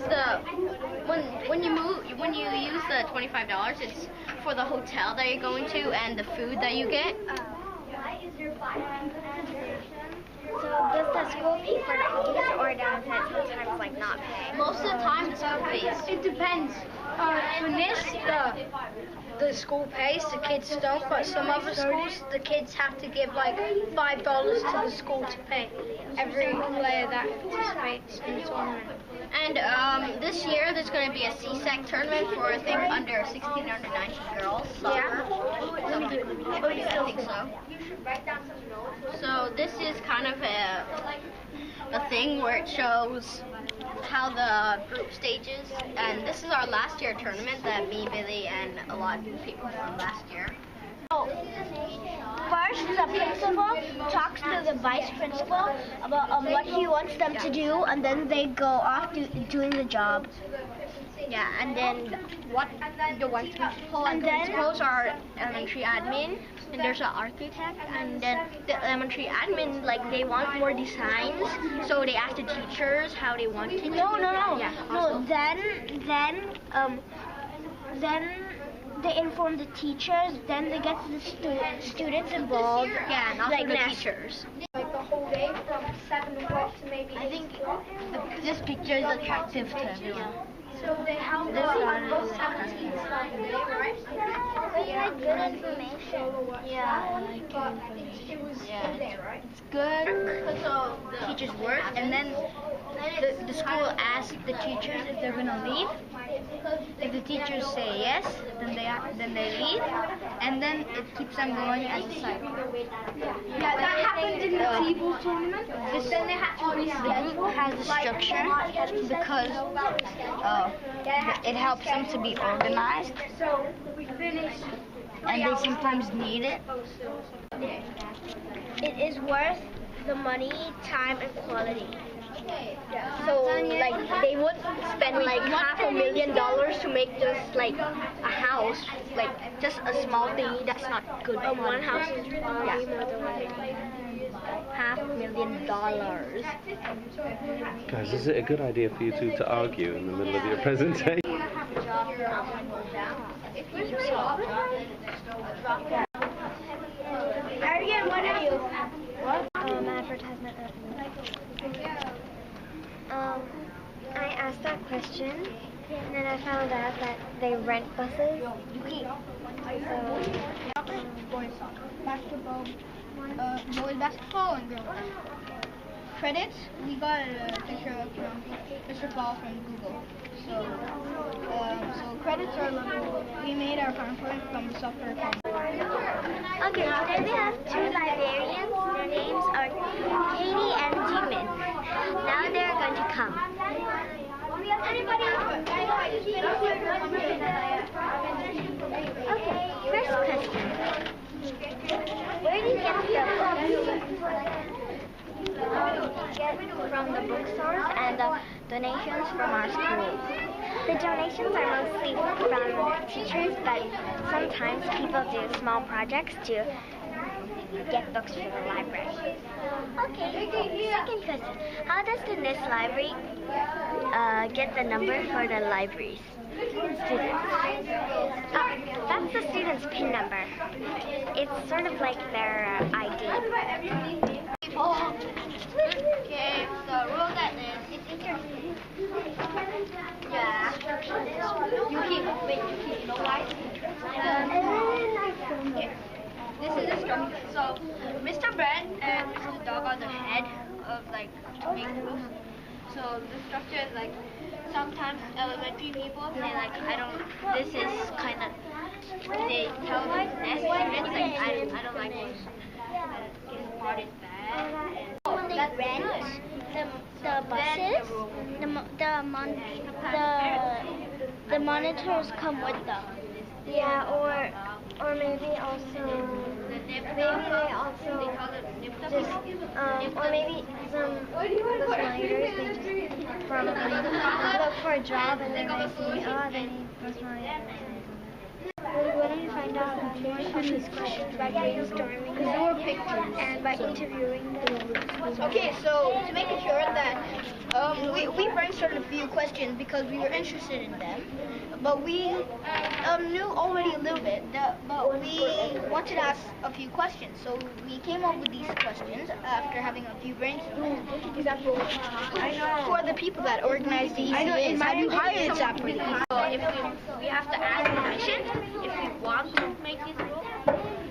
because when you use the $25, it's for the hotel that you're going to and the food that you get. So does the school pay for these, or does it sometimes like not pay? Most of the time, the school pays. It depends. For this, the school pays, the kids don't, but some other schools, the kids have to give like $5 to the school to pay every player that participates in the tournament. And this year there's going to be a CSEC tournament for I think under 16, under 19 girls. Yeah. I think so. So this is kind of a thing where it shows how the group stages, and this is our last year tournament that me, Billy, and a lot of people from last year. First, the principal talks to the vice principal about what he wants them to do, and then they go off doing the job. Yeah, and then what the vice principal and principals are elementary admin, and there's an architect, and then the elementary admin, like, they want more designs, so they ask the teachers how they want it. No. Yeah, no. Then they inform the teachers. Then they get the students involved. Yeah, and also like the teachers. Like the whole day from 7 o'clock to maybe. I think this picture is attractive to everyone. So they have this on 17 right? It's like good information. Yeah. It was good there, right? It's good because the teachers work, and then the school asks the teachers if they're gonna leave. If the teachers say yes, then they leave, and then it keeps them going as a cycle. Yeah, that happened in the table tournament. Then they had to reschedule. The group has a structure because it helps them to be organized, So we finished. and they sometimes need it. It is worth the money, time, and quality. So, like, they would spend like $500,000 to make just like a house, like just a small thing that's not good. One house is probably more than $500,000. Guys, is it a good idea for you two to argue in the middle of your presentation? Arian, what are you? What? Advertisement. I asked that question, and then I found out that they rent buses. Boys basketball, boys basketball and girls basketball. Credits, we got a picture file from Google. So credits are level. We made our PowerPoint from the software called. Okay, today we have two librarians. Their names are Katie and Jimin. Now they're going to come. Okay, first question. Where do you get the books? Get from the bookstores and the donations from our school. The donations are mostly from teachers, but sometimes people do small projects to get books for the library. Okay, second question. How does the NIST library get the number for the libraries? Students. That's the student's PIN number. It's sort of like their ID. Okay, the rule that is, it's interesting. Yeah. You know why? Okay. This is a structure. So, Mr. Brett and Mr. Dog are the head of like to make rules. So the structure is like sometimes elementary people say like this is kind of, they tell the students like I don't like this. Getting part is bad. When they rent the buses, the monitors come with them. Yeah, or maybe also or maybe some bus riders, they just probably look for a job and then they see, oh, they need bus riders. When you find out of his questions by brainstorming and by interviewing them. Okay, so to make sure that we brainstormed a few questions because we were interested in them, but we knew already a little bit, but we wanted to ask a few questions. So we came up with these questions after having a few brainstorms. For example, for the people that organize the ECAs, have you hired separately? So if we have to ask a question, if we want to make these rules,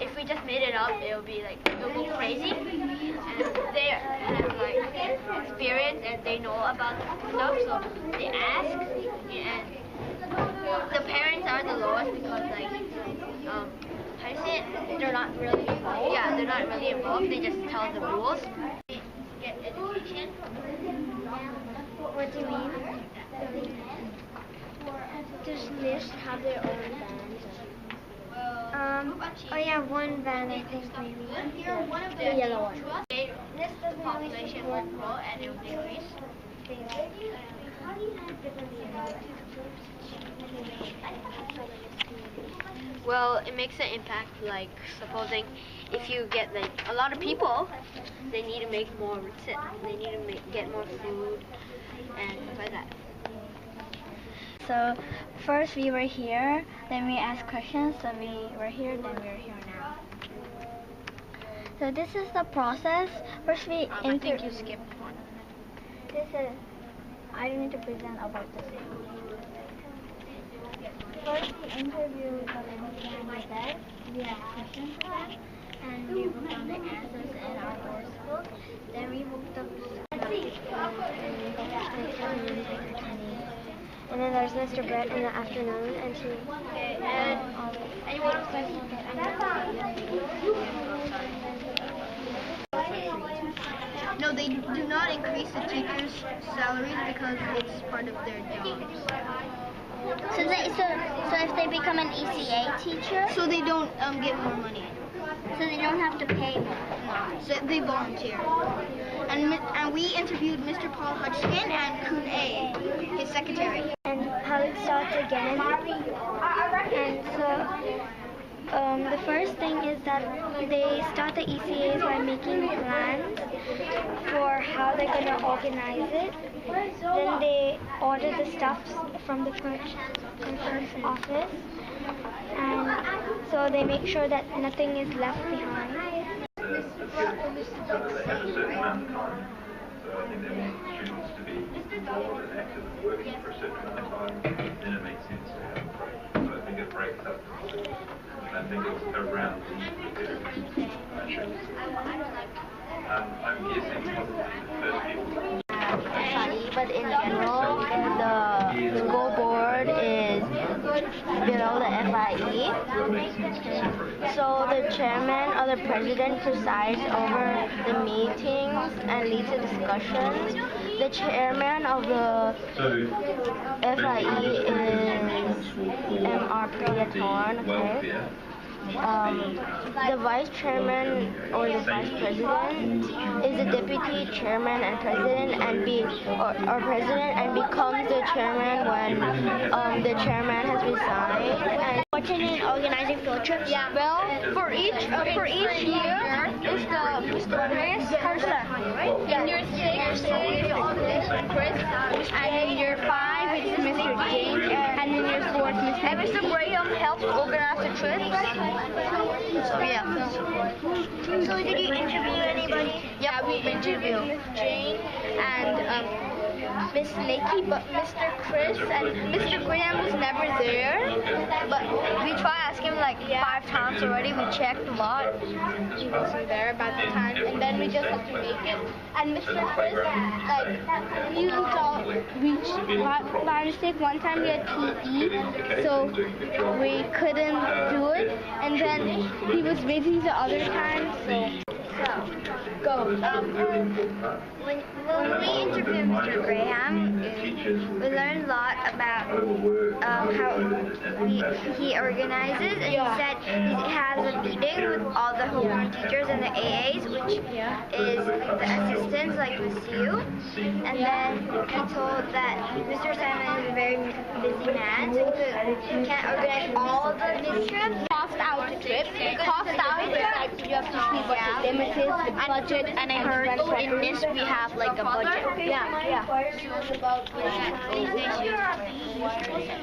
if we just made it up, it'll go crazy. And they have experience and they know about stuff, so they ask. And the parents are the lowest because how do you say it? They're not really involved. Yeah, they're not really involved. They just tell the rules. They get education. What do you mean? Does NIST have their own bands? Oh yeah, one band I think maybe. The yellow one. The population will grow and it will decrease. Well, it makes an impact, like supposing if you get a lot of people, they need to make more, they need to get more food and stuff like that. So first we were here, then we asked questions, so we were here, then we are here now. So this is the process. First we I think you skipped one. This is, I need to present about this. First we interviewed the representatives, we asked questions for them, and we wrote down the answers in our course book. Then we booked up and then there's Mr. Brett in the afternoon, and she... Okay, and anyone else? No, they do not increase the teachers' salaries because it's part of their jobs. So if they become an ECA teacher, So they don't get more money. so they don't have to pay more. No, so they volunteer. And we interviewed Mr. Paul Hutchkin and Kun A, his secretary. And how it starts again. And so the first thing is that they start the ECAs by making plans for how they're going to organize it. Then they order the stuff from the clerk's office. And so they make sure that nothing is left behind. So they have a certain amount of time. So I think they want students to be involved and active and working for a certain amount of time. Then it makes sense to have a break. So I think it breaks up. And I think it's around the I'm guessing probably the first people. But in general, the school board is below the FIE. So the chairman or the president presides over the meetings and leads the discussions. The chairman of the FIE is MR Priyatorn, okay? The vice chairman or the vice president is the deputy chairman and president or president and becomes the chairman when the chairman has resigned. And in organizing field trips? Yeah. Well, for each year is the Chris person. In year 6 is Chris, and in year 5 it's Mr. James, and in year 4 it's Mr. And Mr. Graham helps organize the trips. Yeah. So did you interview anybody? Yeah, we interviewed Miss Jane and Miss Nikki, but Mr. Chris and Mr. Graham was never there. But we tried asking him like 5 times already. We checked a lot. He wasn't there by the time, and then we just had to make it. And Mr. Chris, he thought by mistake one time we had PE, so we couldn't do it. And then he was busy the other time, so go. When we interviewed Mr. Graham, we learned a lot about how he organizes, and he said he has a meeting with all the homeroom teachers and the AAs, which is the assistants like Miss Yu, and then he told that Mr. Simon is a very busy man, so he can't organize all the trips. Passed out trip. Cost out, like you have to see what the limit is, the budget, and I heard in this we have like a budget. Yeah.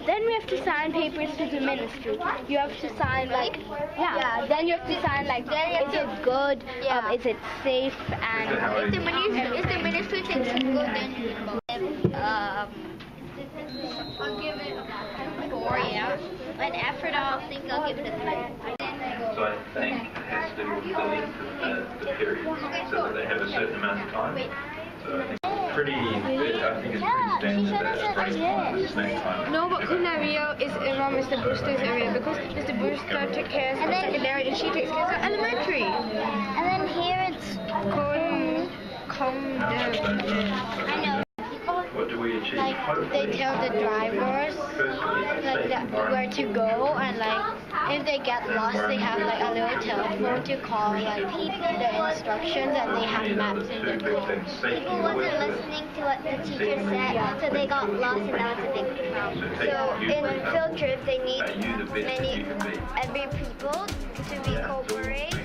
Then we have to sign papers to the ministry. You have to sign like then you have to sign like is it good, is it safe, and If the ministry thinks it's good, then I'll give it a 4, yeah. And after that, I'll give it a 3. So I think it has to do with the length of the period, so that they have a certain amount of time. So I think it's pretty standard that a break time is snack time. No, but Cornelio is around Mr. Brewster's area because Mr. Brewster took care of secondary and she takes care of elementary. And then here it's I know. What do we achieve? Like they tell the drivers where to go, and like if they get lost, they have like a little telephone to call like the instructions, and they have maps in the car. People wasn't listening to what the teacher said, so they got lost, and that was a big problem. So in field trips, they need every people to be cooperate.